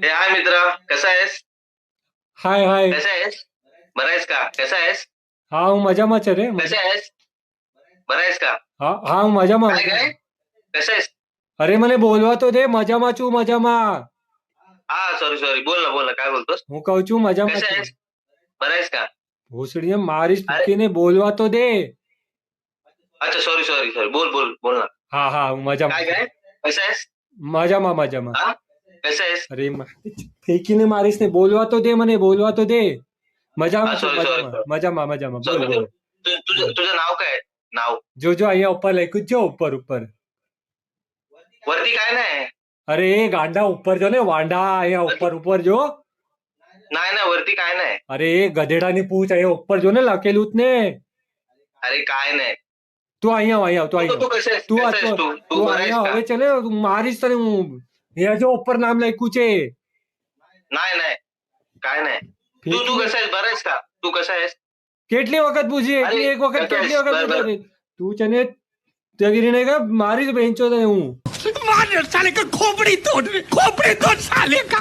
हे हाय मित्र, कसा आहेस? हाय हाय. कसा आहेस? बरा आहेस का? कसा आहेस? हा હું મજામાં છે રે. कसा आहेस? बरा आहेस का? હા હું મજામાં काय काय? कसा आहेस? અરે મને બોલવા તો દે. મજામાં છું મજામાં. हा सॉरी सॉरी, बोल ना काय बोलतोस? હું કહું છું મજામાં कसा છું. आहेस? बरा आहेस का? ભોસડીએ મારી अरे સ્તુતિને બોલવા તો દે. अच्छा सॉरी सॉरी सॉरी, बोल ना. હા હા હું મજામાં काय છું. काय? कसा आहेस? મજામાં. हा कसा आहेस? અરે ફેંકીને મારીશ ને બોલવા તો દે. મને બોલવા તો દે. हा મજામાં છું सॉरी सॉरी મજામાં બોલ सॉरी બોલ. तुझं तुझं नाव काय? नाव જો અહીંયા ઉપર લખ્યું જ જો ઉપર. वरती काय नाही. અરે એ ગાંડા ઉપર જો ને વાંડા અહીંયા वरती ઉપર જો. नाही वरती काय नाही. અરે એ ગધેડાની પૂછ અહીંયા ઉપર જો ને લખેલું જ ને. अरे काय नाही. તું અહીંયા આવ તું तू અહીંયા तू कसा आहेस? તું कसा आहेस तू? तू તું बरा आहेस અહીંયા का? હવે ચલે મારીશ તને હું. અહીંયા જો ઉપર નામ લખ્યું છે. नाही काय नाही. तू तू ફેંકીને कसा आहेस? बरा आहेस का? तू कसा आहेस? કેટલી વખત પૂછી अरे એક વખત कसा કેટલી आहेस? વખત बर बर પૂછે તું છે ને જગીરીને કે મારી જ બેંચો તને હું मार साले का खोपड़ी तोड़ साले का